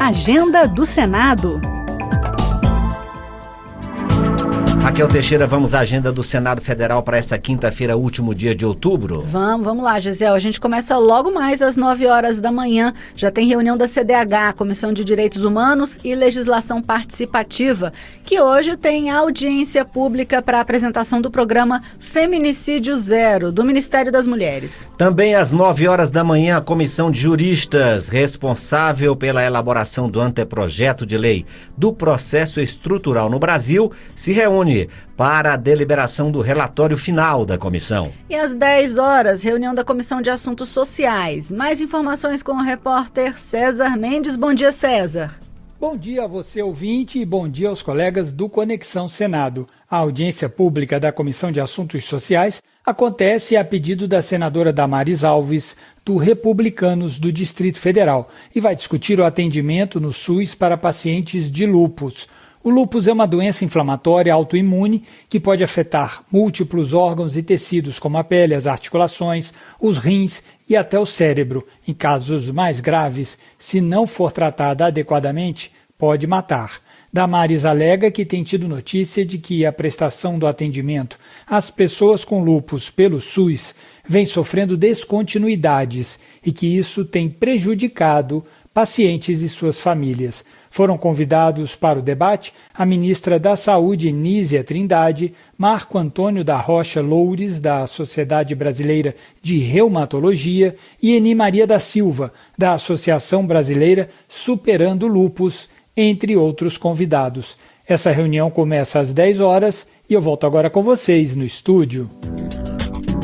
Agenda do Senado. Raquel Teixeira, vamos à agenda do Senado Federal para essa quinta-feira, último dia de outubro? Vamos lá, Gisele. A gente começa logo mais às 9 horas da manhã. Já tem reunião da CDH, Comissão de Direitos Humanos e Legislação Participativa, que hoje tem audiência pública para a apresentação do programa Feminicídio Zero, do Ministério das Mulheres. Também às 9 horas da manhã, a Comissão de Juristas, responsável pela elaboração do anteprojeto de lei do processo estrutural no Brasil, se reúne para a deliberação do relatório final da comissão. E às 10 horas, reunião da Comissão de Assuntos Sociais. Mais informações com o repórter César Mendes. Bom dia, César. Bom dia a você, ouvinte, e bom dia aos colegas do Conexão Senado. A audiência pública da Comissão de Assuntos Sociais acontece a pedido da senadora Damares Alves, do Republicanos do Distrito Federal, e vai discutir o atendimento no SUS para pacientes de lúpus. O lúpus é uma doença inflamatória autoimune que pode afetar múltiplos órgãos e tecidos como a pele, as articulações, os rins e até o cérebro. Em casos mais graves, se não for tratada adequadamente, pode matar. Damares alega que tem tido notícia de que a prestação do atendimento às pessoas com lúpus pelo SUS vem sofrendo descontinuidades e que isso tem prejudicado pacientes e suas famílias. Foram convidados para o debate a ministra da Saúde, Nízia Trindade, Marco Antônio da Rocha Loures, da Sociedade Brasileira de Reumatologia, e Eni Maria da Silva, da Associação Brasileira Superando Lúpus, entre outros convidados. Essa reunião começa às 10 horas e eu volto agora com vocês no estúdio.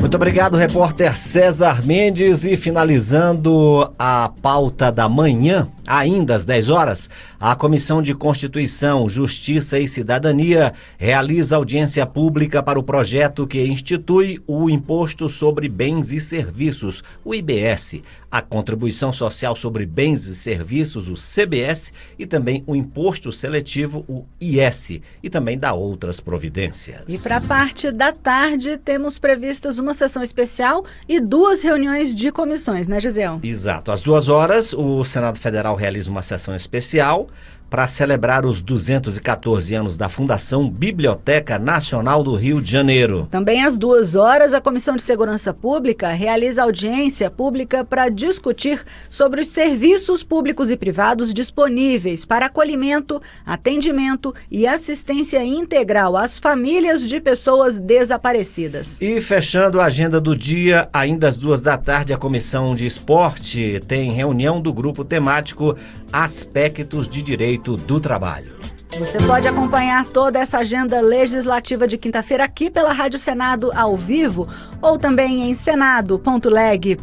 Muito obrigado, repórter César Mendes. E finalizando a pauta da manhã, ainda às 10 horas, a Comissão de Constituição, Justiça e Cidadania realiza audiência pública para o projeto que institui o Imposto sobre Bens e Serviços, o IBS, a Contribuição Social sobre Bens e Serviços, o CBS, e também o Imposto Seletivo, o IS, e também dá outras providências. E para a parte da tarde, temos previstas uma sessão especial e 2 reuniões de comissões, né, Gisele? Exato. Às 2 horas, o Senado Federal realiza uma sessão especial para celebrar os 214 anos da Fundação Biblioteca Nacional do Rio de Janeiro. Também às 2 horas, a Comissão de Segurança Pública realiza audiência pública para discutir sobre os serviços públicos e privados disponíveis para acolhimento, atendimento e assistência integral às famílias de pessoas desaparecidas. E fechando a agenda do dia, ainda às 2 da tarde, a Comissão de Esporte tem reunião do grupo temático Aspectos de Direito do Trabalho. Você pode acompanhar toda essa agenda legislativa de quinta-feira aqui pela Rádio Senado ao vivo ou também em senado.leg.br.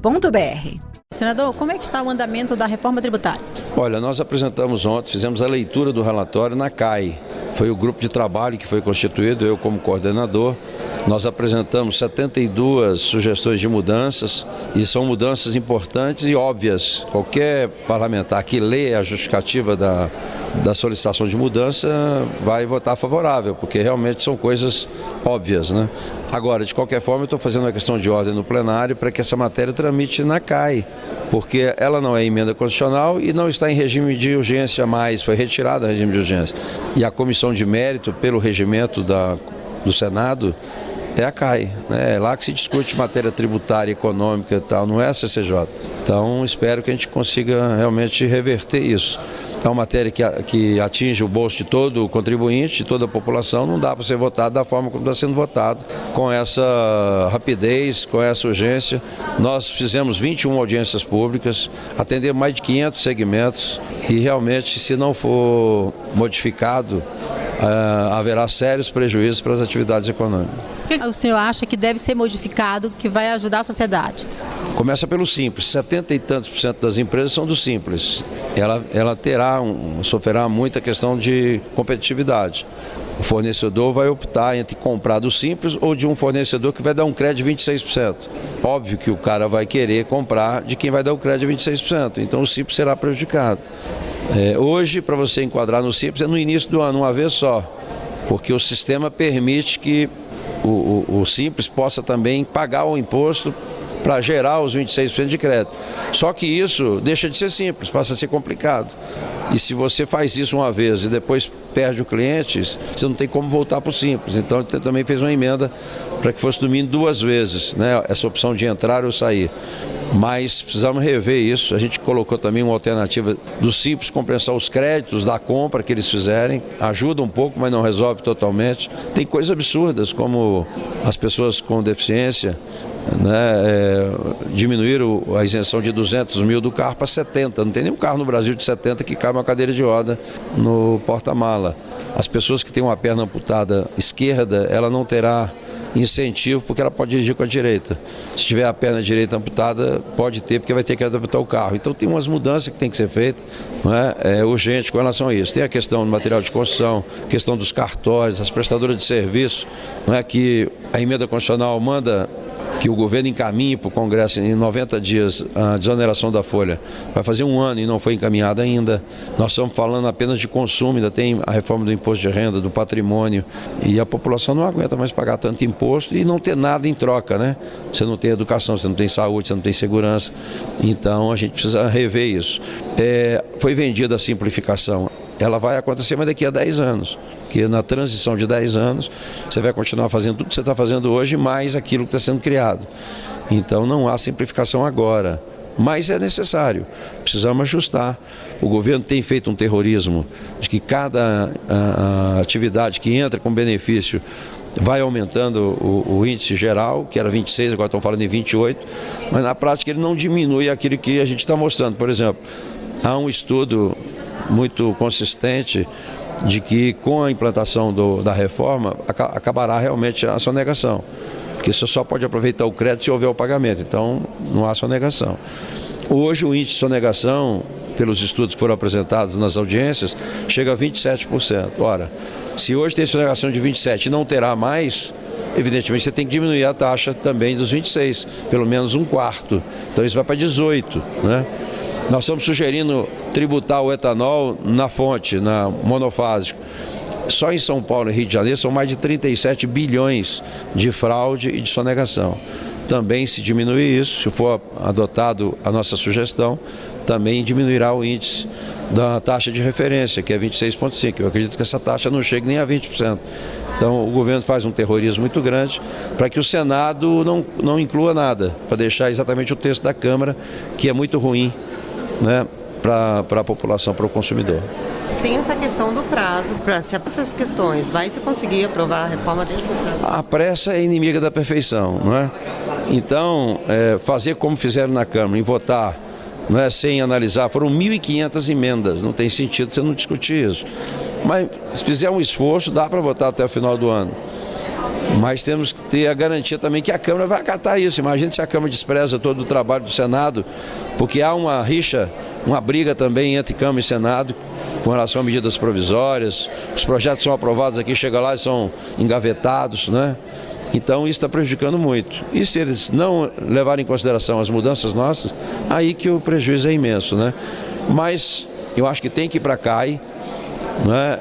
Senador, como é que está o andamento da reforma tributária? Olha, nós apresentamos ontem, fizemos a leitura do relatório na CAI. Foi o grupo de trabalho que foi constituído, eu como coordenador. Nós apresentamos 72 sugestões de mudanças e são mudanças importantes e óbvias. Qualquer parlamentar que lê a justificativa da solicitação de mudança vai votar favorável, porque realmente são coisas óbvias, né? Agora, de qualquer forma, eu estou fazendo uma questão de ordem no plenário para que essa matéria tramite na CAI, porque ela não é emenda constitucional e não está em regime de urgência mais, foi retirada do regime de urgência. E a comissão de mérito, pelo regimento do Senado, é a CAI, né? É lá que se discute matéria tributária, econômica e tal, não é a CCJ. Então, espero que a gente consiga realmente reverter isso. É uma matéria que atinge o bolso de todo o contribuinte, de toda a população, não dá para ser votado da forma como está sendo votado, com essa rapidez, com essa urgência. Nós fizemos 21 audiências públicas, atendemos mais de 500 segmentos e realmente, se não for modificado, haverá sérios prejuízos para as atividades econômicas. O que o senhor acha que deve ser modificado, que vai ajudar a sociedade? Começa pelo simples, 70 e tantos % das empresas são do simples. Ela sofrerá muita questão de competitividade. O fornecedor vai optar entre comprar do simples ou de um fornecedor que vai dar um crédito de 26%. Óbvio que o cara vai querer comprar de quem vai dar o crédito de 26%, então o simples será prejudicado. Hoje, para você enquadrar no simples, é no início do ano, uma vez só, porque o sistema permite que o simples possa também pagar o imposto para gerar os 26% de crédito. Só que isso deixa de ser simples, passa a ser complicado. E se você faz isso uma vez e depois perde o cliente, você não tem como voltar para o simples. Então ele também fez uma emenda para que fosse no mínimo 2 vezes, né, essa opção de entrar ou sair. Mas precisamos rever isso. A gente colocou também uma alternativa do simples compensar os créditos da compra que eles fizerem. Ajuda um pouco, mas não resolve totalmente. Tem coisas absurdas, como as pessoas com deficiência, né, diminuíram a isenção de 200 mil do carro para 70. Não tem nenhum carro no Brasil de 70 que cabe uma cadeira de roda no porta-mala. As pessoas que têm uma perna amputada esquerda, ela não terá incentivo porque ela pode dirigir com a direita. Se tiver a perna direita amputada, pode ter, porque vai ter que adaptar o carro. Então tem umas mudanças que tem que ser feitas, né, urgente com relação a isso. Tem a questão do material de construção, questão dos cartórios, as prestadoras de serviço, né, que a emenda constitucional manda que o governo encaminhe para o Congresso em 90 dias a desoneração da folha. Vai fazer 1 ano e não foi encaminhada ainda. Nós estamos falando apenas de consumo, ainda tem a reforma do imposto de renda, do patrimônio, e a população não aguenta mais pagar tanto imposto e não ter nada em troca, né? Você não tem educação, você não tem saúde, você não tem segurança. Então a gente precisa rever isso. Foi vendida a simplificação. Ela vai acontecer, mas daqui a 10 anos. Porque na transição de 10 anos, você vai continuar fazendo tudo que você está fazendo hoje, mais aquilo que está sendo criado. Então não há simplificação agora. Mas é necessário. Precisamos ajustar. O governo tem feito um terrorismo de que cada atividade que entra com benefício vai aumentando o índice geral, que era 26, agora estão falando em 28, mas na prática ele não diminui aquilo que a gente está mostrando. Por exemplo, há um estudo muito consistente de que com a implantação da reforma acabará realmente a sonegação, porque você só pode aproveitar o crédito se houver o pagamento, então não há sonegação. Hoje o índice de sonegação, pelos estudos que foram apresentados nas audiências, chega a 27%. Ora, se hoje tem sonegação de 27% e não terá mais, evidentemente você tem que diminuir a taxa também dos 26%, pelo menos 1/4, então isso vai para 18%, né? Nós estamos sugerindo tributar o etanol na fonte, na monofásico. Só em São Paulo e Rio de Janeiro são mais de 37 bilhões de fraude e de sonegação. Também, se diminuir isso, se for adotado a nossa sugestão, também diminuirá o índice da taxa de referência, que é 26,5%. Eu acredito que essa taxa não chegue nem a 20%. Então o governo faz um terrorismo muito grande para que o Senado não inclua nada, para deixar exatamente o texto da Câmara, que é muito ruim, né, para a população, para o consumidor. Tem essa questão do prazo para essas questões. Vai se conseguir aprovar a reforma dentro do prazo? A pressa é inimiga da perfeição, não é? Então, fazer como fizeram na Câmara, em votar, não é, sem analisar, foram 1.500 emendas, não tem sentido você não discutir isso. Mas se fizer um esforço, dá para votar até o final do ano. Mas temos que ter a garantia também que a Câmara vai acatar isso. Imagina se a Câmara despreza todo o trabalho do Senado, porque há uma rixa, uma briga também entre Câmara e Senado com relação a medidas provisórias. Os projetos são aprovados aqui, chega lá e são engavetados, né? Então isso está prejudicando muito. E se eles não levarem em consideração as mudanças nossas, aí que o prejuízo é imenso, né? Mas eu acho que tem que ir para cá, né?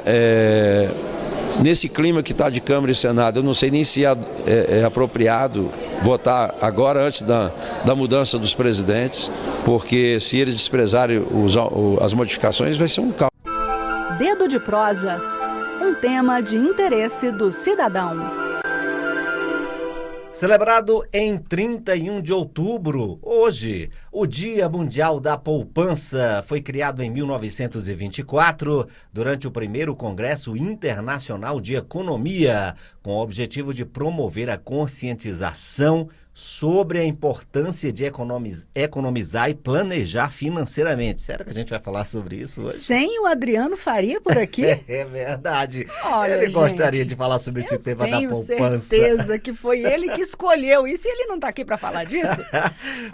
Nesse clima que está de Câmara e Senado, eu não sei nem se é apropriado votar agora, antes da mudança dos presidentes, porque se eles desprezarem as modificações, vai ser um caos. Dedo de prosa, um tema de interesse do cidadão. Celebrado em 31 de outubro, hoje, o Dia Mundial da Poupança foi criado em 1924 durante o primeiro Congresso Internacional de Economia, com o objetivo de promover a conscientização sobre a importância de economizar e planejar financeiramente. Será que a gente vai falar sobre isso hoje? Sem o Adriano Faria por aqui? É verdade. Olha, ele gente, gostaria de falar sobre esse tema da poupança. Tenho certeza que foi ele que escolheu isso e ele não está aqui para falar disso?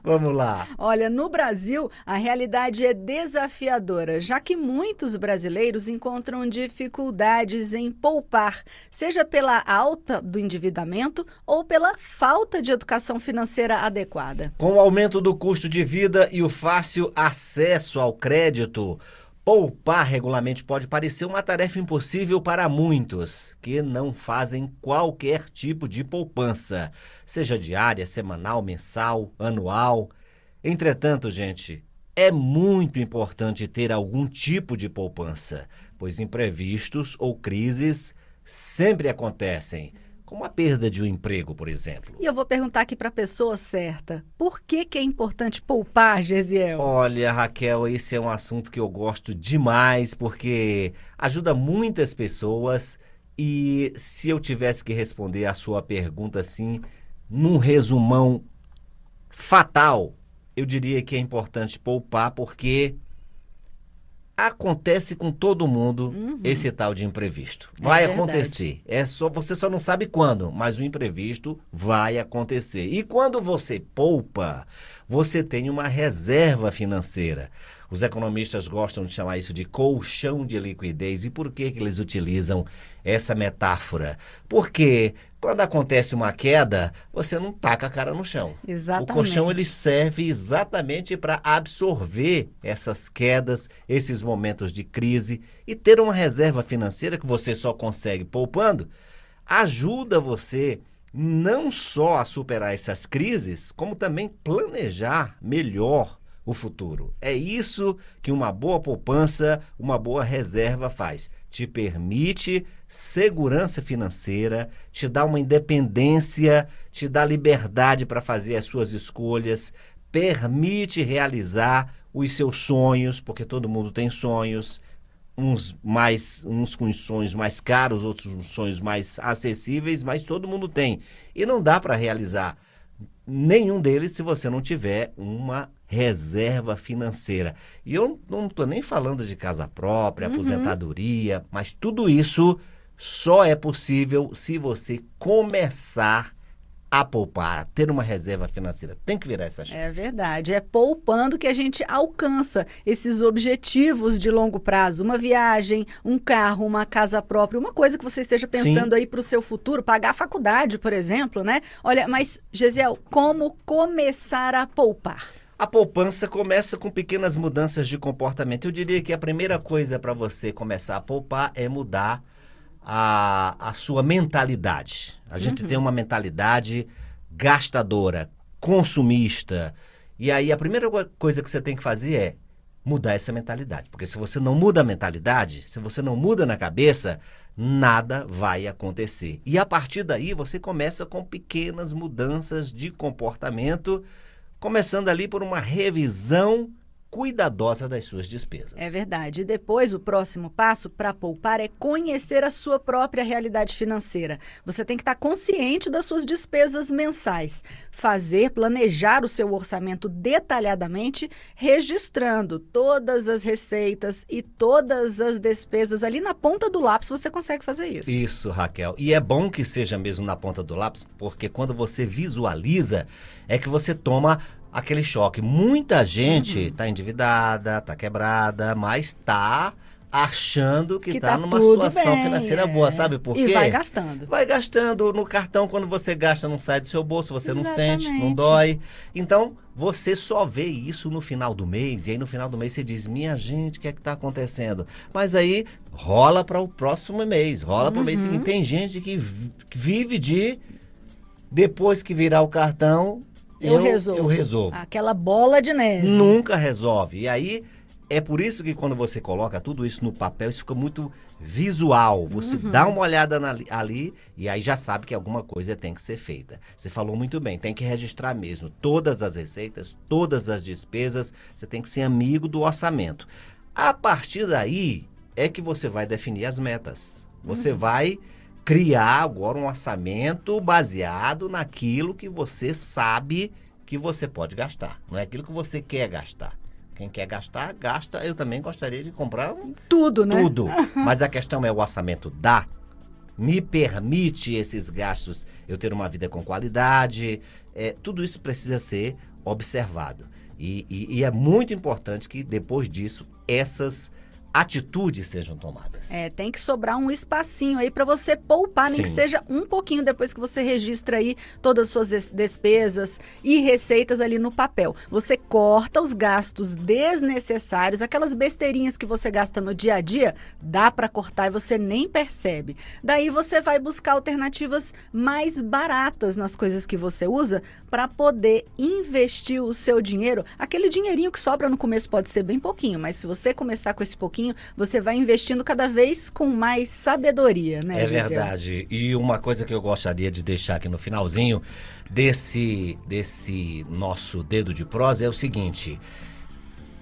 Vamos lá. Olha, no Brasil, a realidade é desafiadora, já que muitos brasileiros encontram dificuldades em poupar, seja pela alta do endividamento ou pela falta de educação financeira adequada. Com o aumento do custo de vida e o fácil acesso ao crédito, Poupar regularmente pode parecer uma tarefa impossível para muitos que não fazem qualquer tipo de poupança, seja diária, semanal, mensal, anual. Entretanto, gente, é muito importante ter algum tipo de poupança, pois imprevistos ou crises sempre acontecem, como a perda de um emprego, por exemplo. E eu vou perguntar aqui para a pessoa certa, por que é importante poupar, Gesiel? Olha, Raquel, esse é um assunto que eu gosto demais, porque ajuda muitas pessoas e se eu tivesse que responder a sua pergunta assim, num resumão fatal, eu diria que é importante poupar porque acontece com todo mundo esse tal de imprevisto. Vai acontecer. Você só não sabe quando, mas o imprevisto vai acontecer. E quando você poupa, você tem uma reserva financeira. Os economistas gostam de chamar isso de colchão de liquidez. E por que eles utilizam essa metáfora? Porque quando acontece uma queda, você não taca a cara no chão. Exatamente. O colchão ele serve exatamente para absorver essas quedas, esses momentos de crise e ter uma reserva financeira que você só consegue poupando, ajuda você não só a superar essas crises, como também planejar melhor o futuro. É isso que uma boa poupança, uma boa reserva faz. Te permite segurança financeira, te dá uma independência, te dá liberdade para fazer as suas escolhas, permite realizar os seus sonhos, porque todo mundo tem sonhos, uns com sonhos mais caros, outros com sonhos mais acessíveis, mas todo mundo tem. E não dá para realizar nenhum deles se você não tiver uma reserva financeira. E eu não estou nem falando de casa própria, aposentadoria, mas tudo isso só é possível se você começar a poupar, a ter uma reserva financeira. Tem que virar essa chave. É verdade, é poupando que a gente alcança esses objetivos de longo prazo, uma viagem, um carro, uma casa própria, uma coisa que você esteja pensando aí para o seu futuro, pagar a faculdade, por exemplo, né? Olha, mas, Gesiel, como começar a poupar? A poupança começa com pequenas mudanças de comportamento. Eu diria que a primeira coisa para você começar a poupar é mudar a sua mentalidade. A gente tem uma mentalidade gastadora, consumista. E aí a primeira coisa que você tem que fazer é mudar essa mentalidade. Porque se você não muda a mentalidade, se você não muda na cabeça, nada vai acontecer. E a partir daí você começa com pequenas mudanças de comportamento, começando ali por uma revisão cuidadosa das suas despesas. É verdade. E depois, o próximo passo para poupar é conhecer a sua própria realidade financeira. Você tem que estar consciente das suas despesas mensais. Planejar o seu orçamento detalhadamente, registrando todas as receitas e todas as despesas ali na ponta do lápis, você consegue fazer isso. Isso, Raquel. E é bom que seja mesmo na ponta do lápis, porque quando você visualiza, é que você toma aquele choque. Muita gente está endividada, está quebrada, mas está achando que está numa situação financeira boa, sabe por quê? E vai gastando. Vai gastando no cartão, quando você gasta não sai do seu bolso, você não Exatamente. sente, não dói. Então, você só vê isso no final do mês, e aí no final do mês você diz, minha gente, o que é que está acontecendo? Mas aí rola para o próximo mês, rola para o mês seguinte. Tem gente que vive de, depois que virar o cartão, eu resolvo. Aquela bola de neve. Nunca resolve. E aí, é por isso que quando você coloca tudo isso no papel, isso fica muito visual. Você dá uma olhada ali e aí já sabe que alguma coisa tem que ser feita. Você falou muito bem, tem que registrar mesmo todas as receitas, todas as despesas. Você tem que ser amigo do orçamento. A partir daí, é que você vai definir as metas. Você vai criar agora um orçamento baseado naquilo que você sabe que você pode gastar. Não é aquilo que você quer gastar. Quem quer gastar, gasta. Eu também gostaria de comprar tudo, né? Tudo. Mas a questão é, o orçamento me permite esses gastos, eu ter uma vida com qualidade. Tudo isso precisa ser observado. E é muito importante que depois disso, essas atitudes sejam tomadas. Tem que sobrar um espacinho aí para você poupar, nem que seja um pouquinho depois que você registra aí todas as suas despesas e receitas ali no papel. Você corta os gastos desnecessários, aquelas besteirinhas que você gasta no dia a dia, dá para cortar e você nem percebe. Daí você vai buscar alternativas mais baratas nas coisas que você usa para poder investir o seu dinheiro. Aquele dinheirinho que sobra no começo pode ser bem pouquinho, mas se você começar com esse pouquinho, você vai investindo cada vez com mais sabedoria, né, Gisele? Verdade. E uma coisa que eu gostaria de deixar aqui no finalzinho desse nosso dedo de prosa é o seguinte: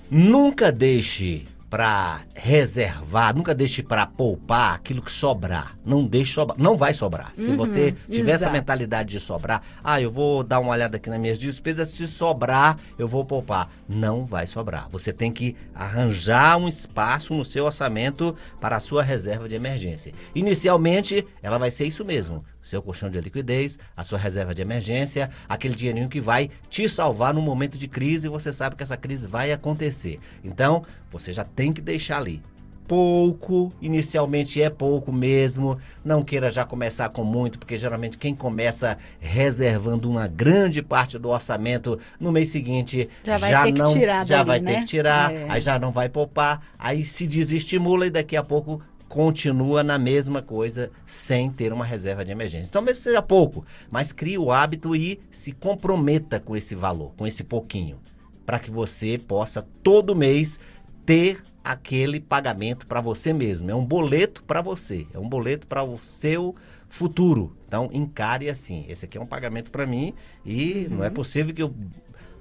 nunca deixe para reservar, nunca deixe para poupar aquilo que sobrar. Não deixe sobrar, não vai sobrar. Se você tiver essa mentalidade de sobrar, eu vou dar uma olhada aqui nas minhas despesas, se sobrar, eu vou poupar. Não vai sobrar. Você tem que arranjar um espaço no seu orçamento para a sua reserva de emergência. Inicialmente, ela vai ser isso mesmo. Seu colchão de liquidez, a sua reserva de emergência, aquele dinheirinho que vai te salvar no momento de crise, e você sabe que essa crise vai acontecer. Então, você já tem que deixar ali. Pouco, inicialmente é pouco mesmo, não queira já começar com muito, porque geralmente quem começa reservando uma grande parte do orçamento, no mês seguinte já vai ter que tirar, aí já não vai poupar, aí se desestimula e daqui a pouco continua na mesma coisa sem ter uma reserva de emergência. Então, mesmo que seja pouco, mas crie o hábito e se comprometa com esse valor, com esse pouquinho, para que você possa todo mês ter aquele pagamento para você mesmo. É um boleto para você, é um boleto para o seu futuro. Então, encare assim. Esse aqui é um pagamento para mim e não é possível que eu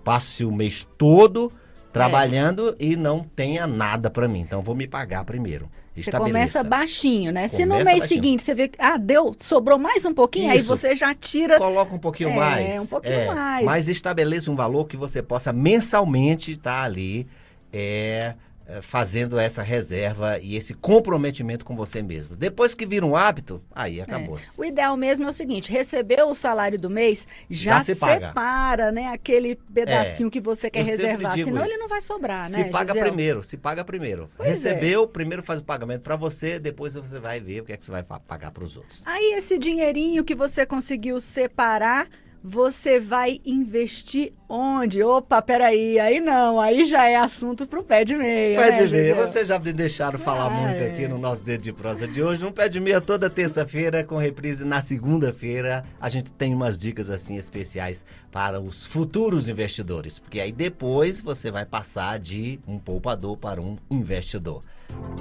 passe o mês todo trabalhando e não tenha nada para mim. Então, vou me pagar primeiro. Você começa baixinho, né? Se no mês seguinte você vê que sobrou mais um pouquinho, aí você já tira... Coloca um pouquinho mais. Um pouquinho mais. Mas estabeleça um valor que você possa mensalmente estar ali fazendo essa reserva e esse comprometimento com você mesmo. Depois que vira um hábito, aí acabou-se. O ideal mesmo é o seguinte: recebeu o salário do mês, já separa, né, aquele pedacinho que você quer reservar, senão ele não vai sobrar, né, se paga primeiro. Recebeu, primeiro faz o pagamento para você, depois você vai ver o que é que você vai pagar para os outros. Aí esse dinheirinho que você conseguiu separar, você vai investir onde? Opa, peraí, aí já é assunto pro pé de meia. Pé de meia, vocês já me deixaram falar muito aqui no nosso Dedo de Prosa de hoje. Um pé de meia toda terça-feira, com reprise na segunda-feira. A gente tem umas dicas assim especiais para os futuros investidores, porque aí depois você vai passar de um poupador para um investidor.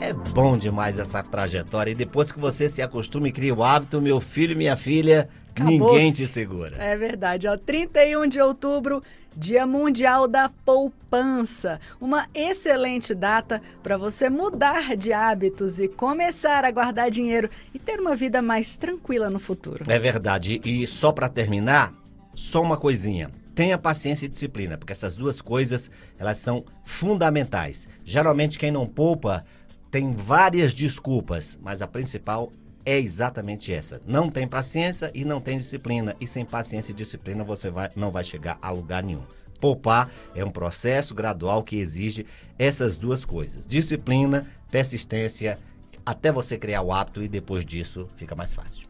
É bom demais essa trajetória e depois que você se acostuma e cria o hábito, meu filho e minha filha, ninguém te segura. É verdade, 31 de outubro, Dia Mundial da Poupança. Uma excelente data para você mudar de hábitos e começar a guardar dinheiro e ter uma vida mais tranquila no futuro. É verdade, e só para terminar, só uma coisinha. Tenha paciência e disciplina, porque essas duas coisas, elas são fundamentais. Geralmente quem não poupa tem várias desculpas, mas a principal é exatamente essa. Não tem paciência e não tem disciplina. E sem paciência e disciplina você não vai chegar a lugar nenhum. Poupar é um processo gradual que exige essas duas coisas. Disciplina, persistência, até você criar o hábito e depois disso fica mais fácil.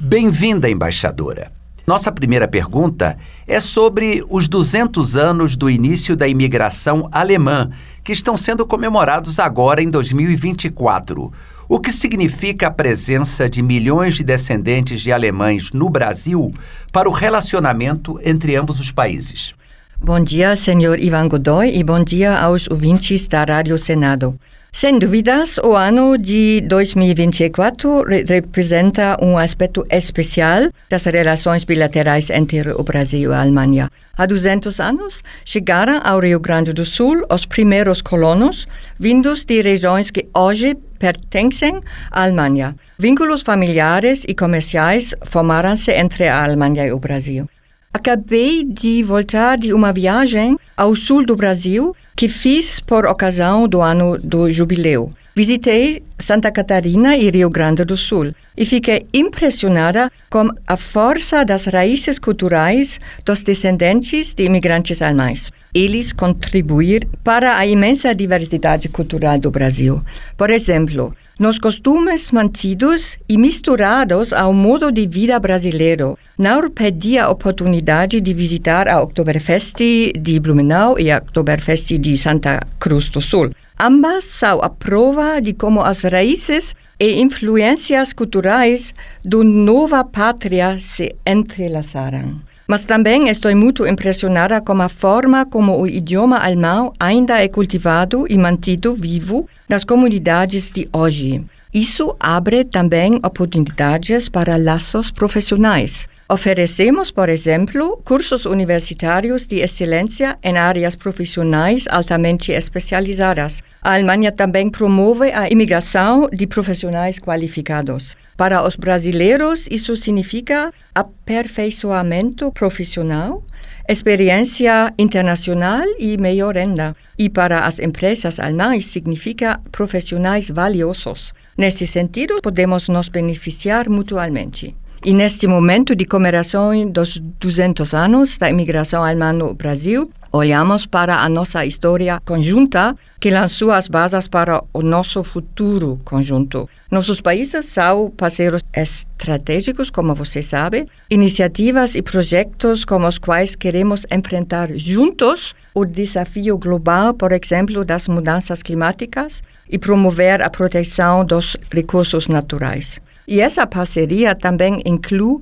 Bem-vinda, embaixadora. Nossa primeira pergunta é sobre os 200 anos do início da imigração alemã, que estão sendo comemorados agora em 2024. O que significa a presença de milhões de descendentes de alemães no Brasil para o relacionamento entre ambos os países? Bom dia, senhor Ivan Godoy, e bom dia aos ouvintes da Rádio Senado. Sem dúvidas, o ano de 2024 representa um aspecto especial das relações bilaterais entre o Brasil e a Alemanha. Há 200 anos, chegaram ao Rio Grande do Sul os primeiros colonos, vindos de regiões que hoje pertencem à Alemanha. Vínculos familiares e comerciais formaram-se entre a Alemanha e o Brasil. Acabei de voltar de uma viagem ao sul do Brasil que fiz por ocasião do ano do jubileu. Visitei Santa Catarina e Rio Grande do Sul e fiquei impressionada com a força das raízes culturais dos descendentes de imigrantes alemães. eles contribuir para a imensa diversidade cultural do Brasil. Por exemplo, nos costumes mantidos e misturados ao modo de vida brasileiro, não perdi a oportunidade de visitar a Oktoberfest de Blumenau e a Oktoberfest de Santa Cruz do Sul. Ambas são a prova de como as raízes e influências culturais da nova pátria se entrelaçaram. Mas também estou muito impressionada com a forma como o idioma alemão ainda é cultivado e mantido vivo nas comunidades de hoje. Isso abre também oportunidades para laços profissionais. Oferecemos, por exemplo, cursos universitários de excelência em áreas profissionais altamente especializadas. A Alemanha também promove a imigração de profissionais qualificados. Para os brasileiros, isso significa aperfeiçoamento profissional, experiência internacional e melhor renda. E para as empresas alemãs, significa profissionais valiosos. Nesse sentido, podemos nos beneficiar mutuamente. E neste momento de comemoração dos 200 anos da imigração alemã no Brasil, olhamos para a nossa história conjunta que lançou as bases para o nosso futuro conjunto. Nossos países são parceiros estratégicos, como você sabe, iniciativas e projetos com os quais queremos enfrentar juntos o desafio global, por exemplo, das mudanças climáticas e promover a proteção dos recursos naturais. E essa parceria também inclui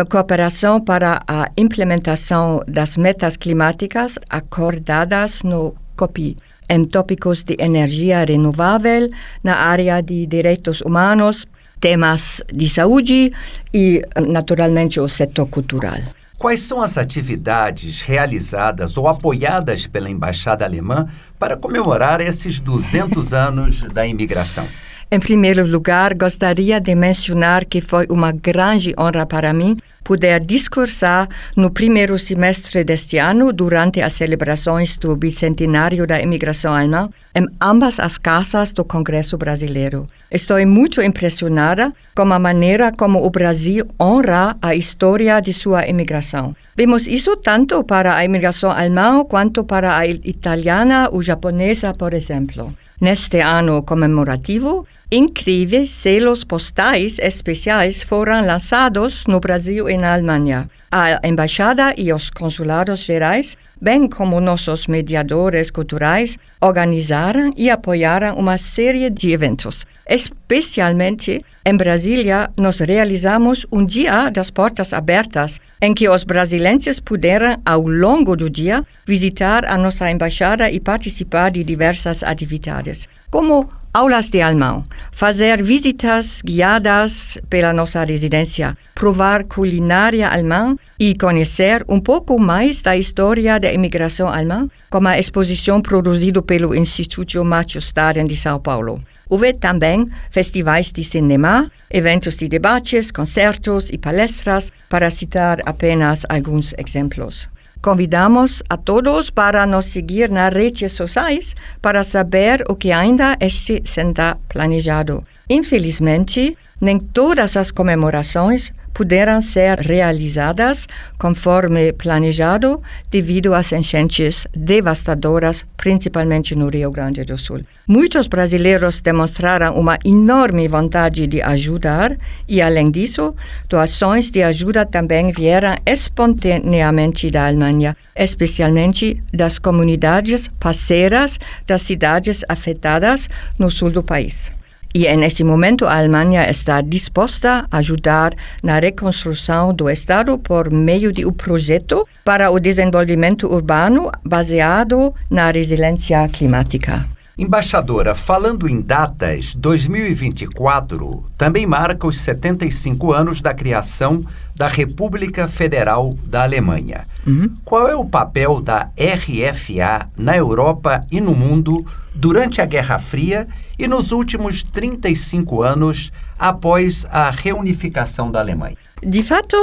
cooperação para a implementação das metas climáticas acordadas no COP, em tópicos de energia renovável, na área de direitos humanos, temas de saúde e, naturalmente, o setor cultural. Quais são as atividades realizadas ou apoiadas pela Embaixada Alemã para comemorar esses 200 anos da imigração? Em primeiro lugar, gostaria de mencionar que foi uma grande honra para mim poder discursar no primeiro semestre deste ano, durante as celebrações do bicentenário da imigração alemã, em ambas as casas do Congresso Brasileiro. Estou muito impressionada com a maneira como o Brasil honra a história de sua imigração. Vemos isso tanto para a imigração alemã quanto para a italiana ou japonesa, por exemplo. Neste ano comemorativo, incríveis selos postais especiais foram lançados no Brasil e na Alemanha. A Embaixada e os consulados gerais, bem como nossos mediadores culturais, organizaram e apoiaram uma série de eventos. Especialmente em Brasília, nós realizamos um dia das portas abertas, em que os brasileiros puderam, ao longo do dia, visitar a nossa embaixada e participar de diversas atividades, como aulas de alemão, fazer visitas guiadas pela nossa residência, provar culinária alemã e conhecer um pouco mais da história da imigração alemã, como a exposição produzida pelo Instituto Márcio Staden de São Paulo. Houve também festivais de cinema, eventos de debates, concertos e palestras, para citar apenas alguns exemplos. Convidamos a todos para nos seguir nas redes sociais para saber o que ainda está sendo planejado. Infelizmente, nem todas as comemorações puderam ser realizadas conforme planejado devido às enchentes devastadoras, principalmente no Rio Grande do Sul. Muitos brasileiros demonstraram uma enorme vontade de ajudar e, além disso, doações de ajuda também vieram espontaneamente da Alemanha, especialmente das comunidades parceiras das cidades afetadas no sul do país. E, nesse momento, a Alemanha está disposta a ajudar na reconstrução do Estado por meio de um projeto para o desenvolvimento urbano baseado na resiliência climática. Embaixadora, falando em datas, 2024 também marca os 75 anos da criação da República Federal da Alemanha. Qual é o papel da RFA na Europa e no mundo durante a Guerra Fria e nos últimos 35 anos após a reunificação da Alemanha? De fato,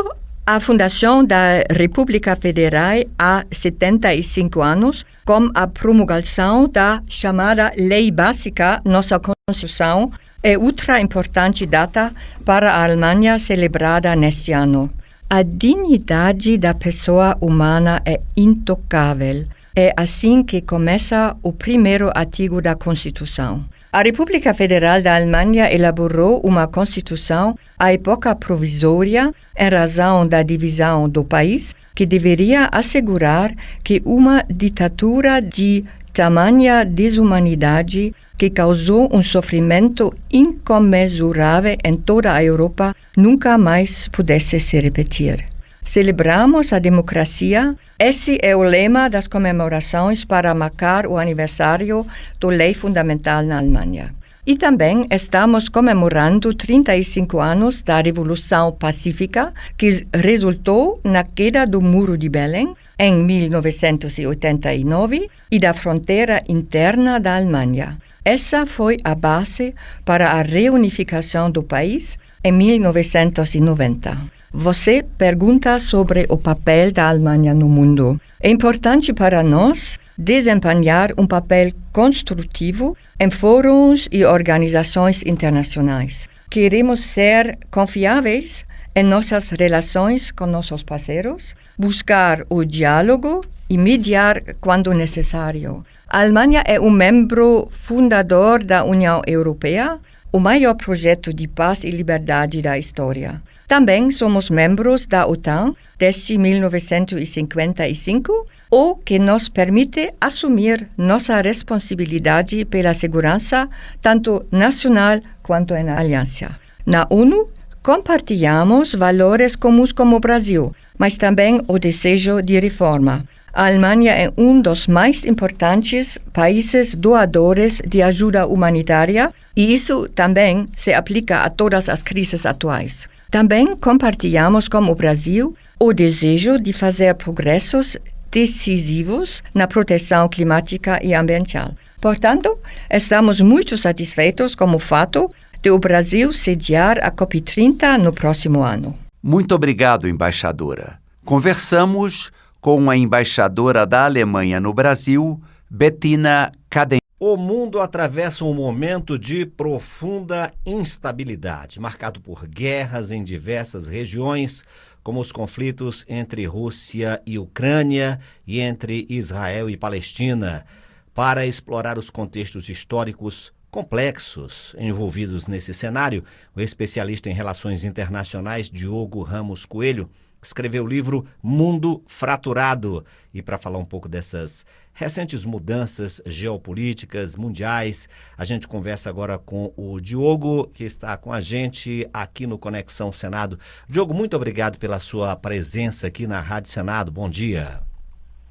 a fundação da República Federal há 75 anos, com a promulgação da chamada Lei Básica, nossa Constituição, é outra importante data para a Alemanha celebrada neste ano. A dignidade da pessoa humana é intocável. É assim que começa o primeiro artigo da Constituição. A República Federal da Alemanha elaborou uma Constituição à época provisória em razão da divisão do país, que deveria assegurar que uma ditadura de tamanha desumanidade que causou um sofrimento incomensurável em toda a Europa nunca mais pudesse se repetir. Celebramos a democracia. Esse é o lema das comemorações para marcar o aniversário da Lei Fundamental na Alemanha. E também estamos comemorando 35 anos da Revolução Pacífica, que resultou na queda do Muro de Berlim em 1989 e da fronteira interna da Alemanha. Essa foi a base para a reunificação do país em 1990. Você pergunta sobre o papel da Alemanha no mundo. É importante para nós desempenhar um papel construtivo em fóruns e organizações internacionais. Queremos ser confiáveis em nossas relações com nossos parceiros, buscar o diálogo e mediar quando necessário. A Alemanha é um membro fundador da União Europeia, o maior projeto de paz e liberdade da história. Também somos membros da OTAN desde 1955, o que nos permite assumir nossa responsabilidade pela segurança, tanto nacional quanto em aliança. Na ONU, compartilhamos valores comuns como o Brasil, mas também o desejo de reforma. A Alemanha é um dos mais importantes países doadores de ajuda humanitária e isso também se aplica a todas as crises atuais. Também compartilhamos com o Brasil o desejo de fazer progressos decisivos na proteção climática e ambiental. Portanto, estamos muito satisfeitos com o fato de o Brasil sediar a COP30 no próximo ano. Muito obrigado, embaixadora. Conversamos com a embaixadora da Alemanha no Brasil, Bettina Caden. O mundo atravessa um momento de profunda instabilidade, marcado por guerras em diversas regiões, como os conflitos entre Rússia e Ucrânia e entre Israel e Palestina. Para explorar os contextos históricos complexos envolvidos nesse cenário, o especialista em relações internacionais Diogo Ramos Coelho escreveu o livro Mundo Fraturado. E para falar um pouco dessas recentes mudanças geopolíticas mundiais, a gente conversa agora com o Diogo, que está com a gente aqui no Conexão Senado. Diogo, muito obrigado pela sua presença aqui na Rádio Senado. Bom dia.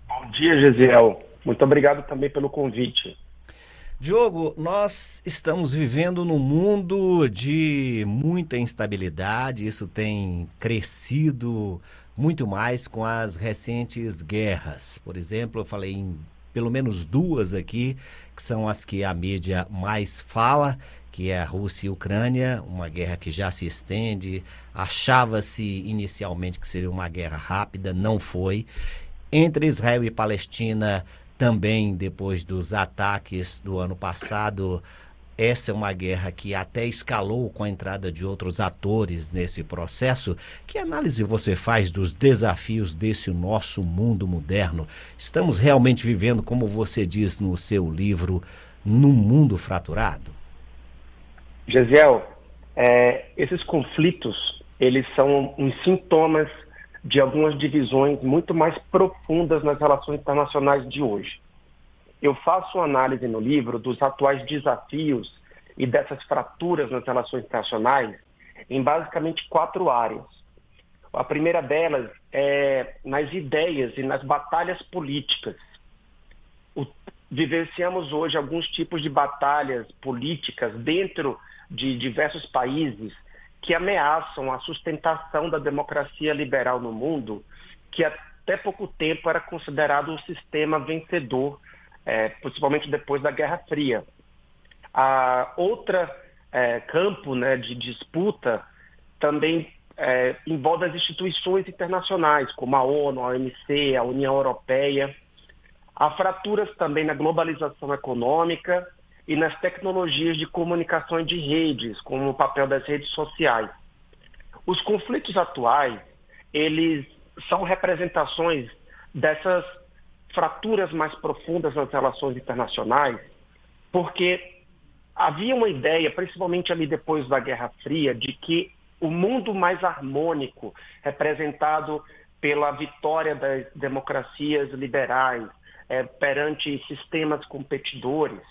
Bom dia, Gesiel. Muito obrigado também pelo convite. Diogo, nós estamos vivendo num mundo de muita instabilidade, isso tem crescido muito mais com as recentes guerras. Por exemplo, eu falei em pelo menos duas aqui, que são as que a mídia mais fala, que é a Rússia e a Ucrânia, uma guerra que já se estende, achava-se inicialmente que seria uma guerra rápida, não foi. Entre Israel e Palestina, também depois dos ataques do ano passado, essa é uma guerra que até escalou com a entrada de outros atores nesse processo. Que análise você faz dos desafios desse nosso mundo moderno? Estamos realmente vivendo, como você diz no seu livro, num mundo fraturado? Gesiel, esses conflitos, eles são uns sintomas de algumas divisões muito mais profundas nas relações internacionais de hoje. Eu faço uma análise no livro dos atuais desafios e dessas fraturas nas relações internacionais em basicamente 4 áreas. A primeira delas é nas ideias e nas batalhas políticas. Vivenciamos hoje alguns tipos de batalhas políticas dentro de diversos países que ameaçam a sustentação da democracia liberal no mundo, que até pouco tempo era considerado um sistema vencedor, principalmente depois da Guerra Fria. A outra campo, de disputa também envolve as instituições internacionais, como a ONU, a OMC, a União Europeia. Há fraturas também na globalização econômica e nas tecnologias de comunicação de redes, como o papel das redes sociais. Os conflitos atuais, eles são representações dessas fraturas mais profundas nas relações internacionais, porque havia uma ideia, principalmente ali depois da Guerra Fria, de que o mundo mais harmônico, representado pela vitória das democracias liberais perante sistemas competidores,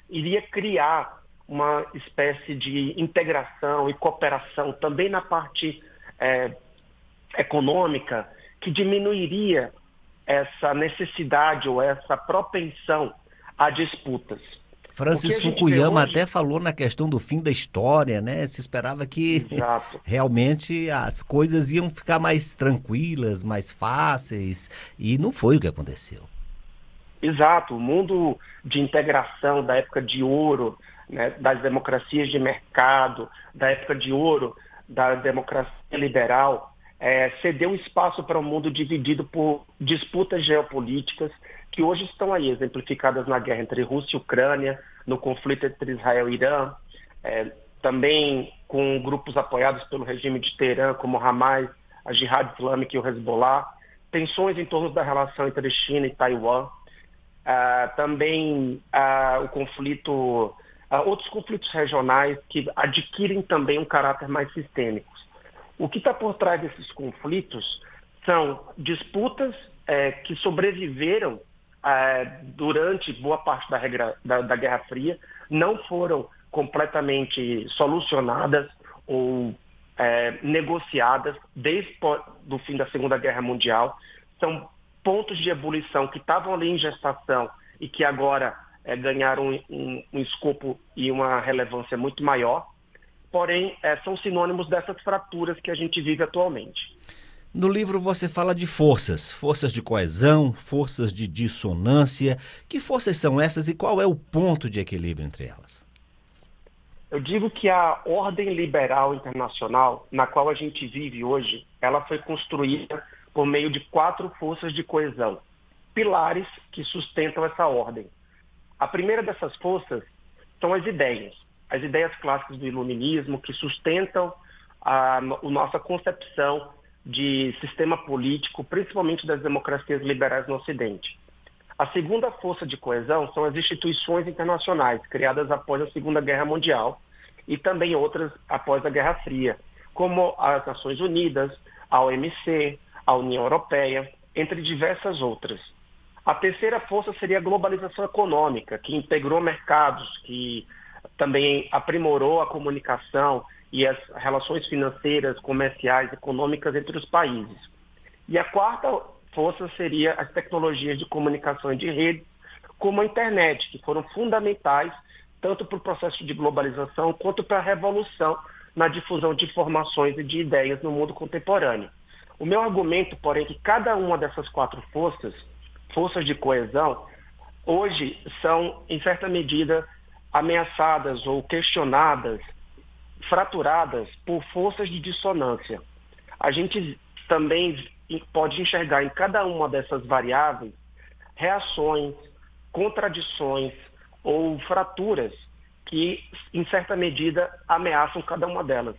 iria criar uma espécie de integração e cooperação também na parte econômica, que diminuiria essa necessidade ou essa propensão a disputas. Francis Fukuyama até falou na questão do fim da história, né? Se esperava que realmente as coisas iam ficar mais tranquilas, mais fáceis, e não foi o que aconteceu. Exato. O mundo de integração da época de ouro, né, das democracias de mercado, da época de ouro da democracia liberal, cedeu espaço para um mundo dividido por disputas geopolíticas que hoje estão aí exemplificadas na guerra entre Rússia e Ucrânia, no conflito entre Israel e Irã, também com grupos apoiados pelo regime de Teherã, como Hamas, a Jihad Islâmica e o Hezbollah, tensões em torno da relação entre China e Taiwan, também o conflito, outros conflitos regionais que adquirem também um caráter mais sistêmico. O que está por trás desses conflitos são disputas que sobreviveram durante boa parte da Guerra Fria, não foram completamente solucionadas ou negociadas desde o fim da Segunda Guerra Mundial. São pontos de ebulição que estavam ali em gestação e que agora ganharam um escopo e uma relevância muito maior. Porém, são sinônimos dessas fraturas que a gente vive atualmente. No livro você fala de forças de coesão, forças de dissonância. Que forças são essas e qual é o ponto de equilíbrio entre elas? Eu digo que a ordem liberal internacional, na qual a gente vive hoje, ela foi construída por meio de 4 forças de coesão, pilares que sustentam essa ordem. A primeira dessas forças são as ideias clássicas do iluminismo, que sustentam a nossa concepção de sistema político, principalmente das democracias liberais no Ocidente. A segunda força de coesão são as instituições internacionais, criadas após a Segunda Guerra Mundial e também outras após a Guerra Fria, como as Nações Unidas, a OMC, a União Europeia, entre diversas outras. A terceira força seria a globalização econômica, que integrou mercados, que também aprimorou a comunicação e as relações financeiras, comerciais, econômicas entre os países. E a quarta força seria as tecnologias de comunicação e de rede, como a internet, que foram fundamentais tanto para o processo de globalização quanto para a revolução na difusão de informações e de ideias no mundo contemporâneo. O meu argumento, porém, é que cada uma dessas 4 forças de coesão, hoje são, em certa medida, ameaçadas ou questionadas, fraturadas por forças de dissonância. A gente também pode enxergar em cada uma dessas variáveis reações, contradições ou fraturas que, em certa medida, ameaçam cada uma delas.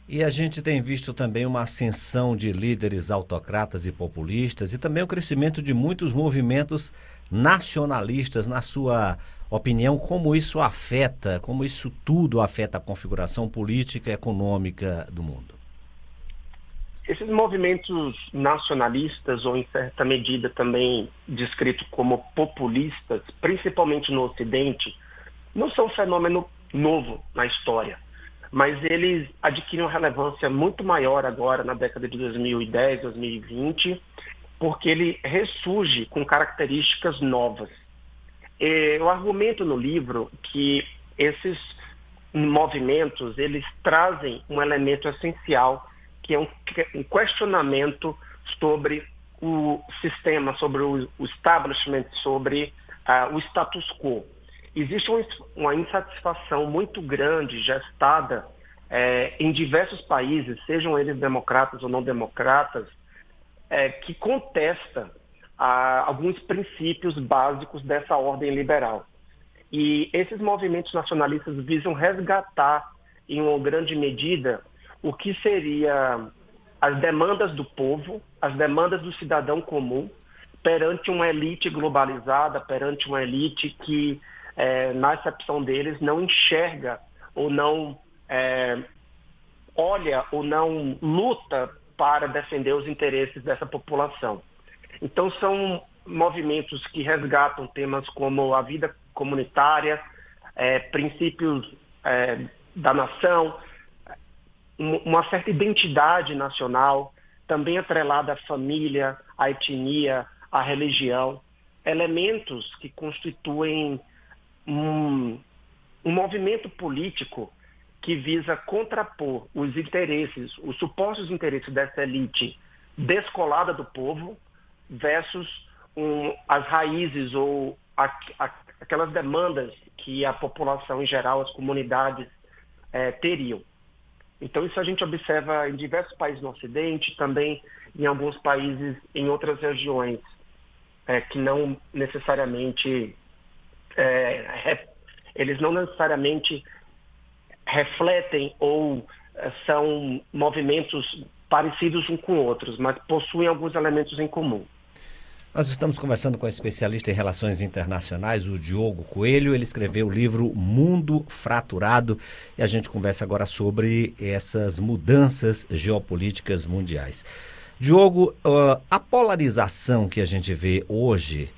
E a gente tem visto também uma ascensão de líderes autocratas e populistas e também o crescimento de muitos movimentos nacionalistas. Na sua opinião, como isso tudo afeta a configuração política e econômica do mundo? Esses movimentos nacionalistas, ou em certa medida também descritos como populistas, principalmente no Ocidente, não são um fenômeno novo na história, mas eles adquirem uma relevância muito maior agora na década de 2010, 2020, porque ele ressurge com características novas. Eu argumento no livro que esses movimentos, eles trazem um elemento essencial, que é um questionamento sobre o sistema, sobre o establishment, sobre o status quo. Existe uma insatisfação muito grande, gestada em diversos países, sejam eles democratas ou não democratas, que contesta alguns princípios básicos dessa ordem liberal. E esses movimentos nacionalistas visam resgatar, em uma grande medida, o que seria as demandas do povo, as demandas do cidadão comum, perante uma elite globalizada, perante uma elite que, na acepção deles, não enxerga ou não olha ou não luta para defender os interesses dessa população. Então, são movimentos que resgatam temas como a vida comunitária, princípios da nação, uma certa identidade nacional, também atrelada à família, à etnia, à religião, elementos que constituem um movimento político que visa contrapor os interesses, os supostos interesses dessa elite descolada do povo versus as raízes ou aquelas demandas que a população em geral, as comunidades, teriam. Então isso a gente observa em diversos países no Ocidente, também em alguns países em outras regiões, que não necessariamente, eles não necessariamente refletem ou são movimentos parecidos uns com outros, mas possuem alguns elementos em comum. Nós estamos conversando com um especialista em relações internacionais, o Diogo Coelho. Ele escreveu o livro Mundo Fraturado e a gente conversa agora sobre essas mudanças geopolíticas mundiais. Diogo, a polarização que a gente vê hoje,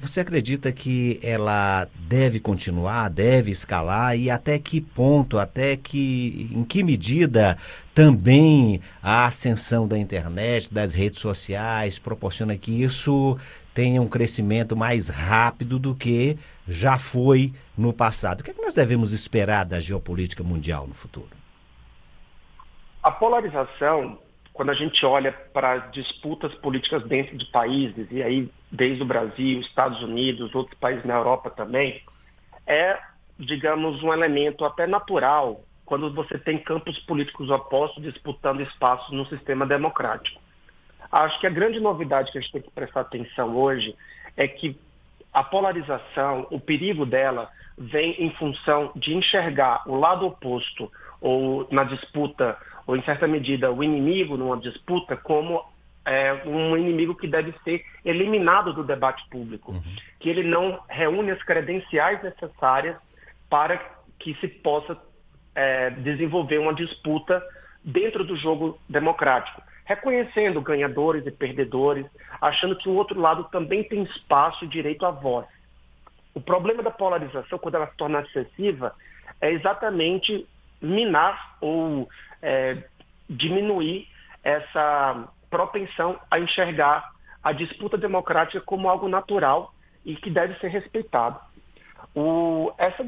você acredita que ela deve continuar, deve escalar e até que ponto, em que medida também a ascensão da internet, das redes sociais proporciona que isso tenha um crescimento mais rápido do que já foi no passado? O que é que nós devemos esperar da geopolítica mundial no futuro? A polarização, quando a gente olha para disputas políticas dentro de países, e aí desde o Brasil, Estados Unidos, outros países na Europa também, digamos, um elemento até natural quando você tem campos políticos opostos disputando espaços no sistema democrático. Acho que a grande novidade que a gente tem que prestar atenção hoje é que a polarização, o perigo dela, vem em função de enxergar o lado oposto, ou na disputa, ou em certa medida o inimigo numa disputa, como um inimigo que deve ser eliminado do debate público, que ele não reúne as credenciais necessárias para que se possa desenvolver uma disputa dentro do jogo democrático, reconhecendo ganhadores e perdedores, achando que o outro lado também tem espaço e direito à voz. O problema da polarização, quando ela se torna excessiva, é exatamente minar ou diminuir essa propensão a enxergar a disputa democrática como algo natural e que deve ser respeitado.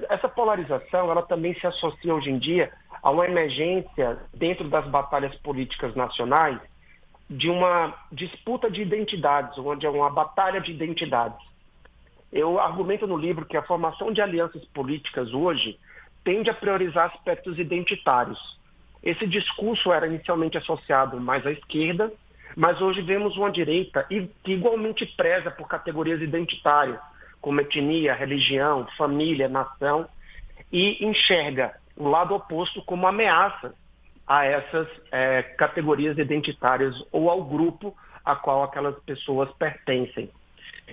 Essa polarização, ela também se associa hoje em dia a uma emergência dentro das batalhas políticas nacionais de uma disputa de identidades, onde é uma batalha de identidades. Eu argumento no livro que a formação de alianças políticas hoje tende a priorizar aspectos identitários. Esse discurso era inicialmente associado mais à esquerda, mas hoje vemos uma direita que igualmente preza por categorias identitárias, como etnia, religião, família, nação, e enxerga o lado oposto como ameaça a essas categorias identitárias ou ao grupo a qual aquelas pessoas pertencem.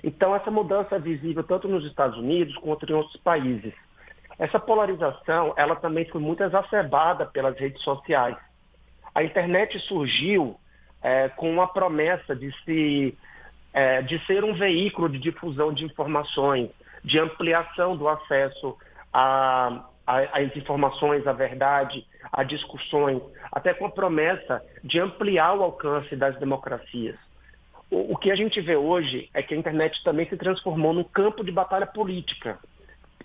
Então, essa mudança é visível tanto nos Estados Unidos quanto em outros países. Essa polarização, ela também foi muito exacerbada pelas redes sociais. A internet surgiu com uma promessa de ser um veículo de difusão de informações, de ampliação do acesso às informações, à verdade, a discussões, até com a promessa de ampliar o alcance das democracias. O que a gente vê hoje é que a internet também se transformou num campo de batalha política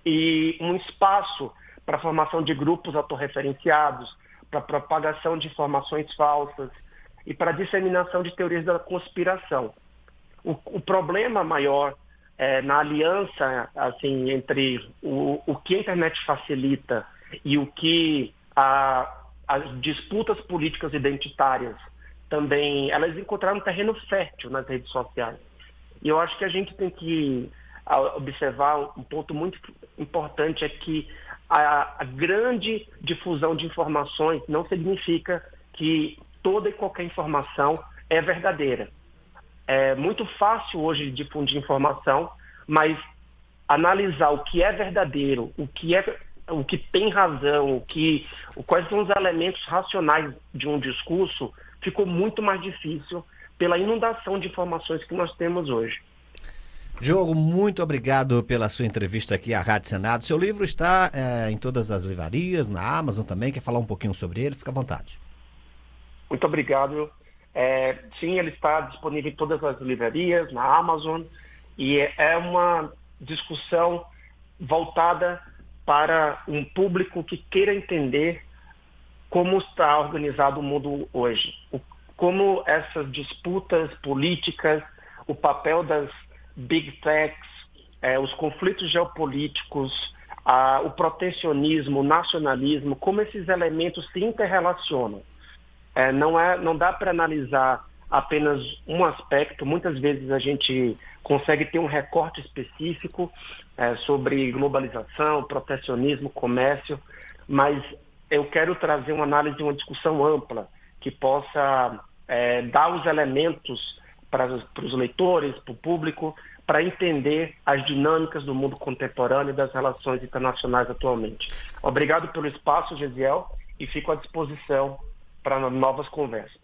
e um espaço para a formação de grupos autorreferenciados, para a propagação de informações falsas e para a disseminação de teorias da conspiração. O problema maior na aliança entre o que a internet facilita e o que as disputas políticas identitárias também, elas encontraram um terreno fértil nas redes sociais. E eu acho que a gente tem que observar um ponto muito importante, é que a grande difusão de informações não significa que toda e qualquer informação é verdadeira. É muito fácil hoje difundir informação, mas analisar o que é verdadeiro, o que tem razão, quais são os elementos racionais de um discurso, ficou muito mais difícil pela inundação de informações que nós temos hoje. Diogo, muito obrigado pela sua entrevista aqui à Rádio Senado. Seu livro está em todas as livrarias, na Amazon também. Quer falar um pouquinho sobre ele? Fica à vontade. Muito obrigado. Sim, ele está disponível em todas as livrarias, na Amazon, e é uma discussão voltada para um público que queira entender como está organizado o mundo hoje, como essas disputas políticas, o papel das Big Techs, os conflitos geopolíticos, o protecionismo, o nacionalismo, como esses elementos se interrelacionam. Não dá para analisar apenas um aspecto. Muitas vezes a gente consegue ter um recorte específico sobre globalização, protecionismo, comércio, mas eu quero trazer uma análise, uma discussão ampla que possa dar os elementos para os leitores, para o público, para entender as dinâmicas do mundo contemporâneo e das relações internacionais atualmente. Obrigado pelo espaço, Gesiel, e fico à disposição para novas conversas.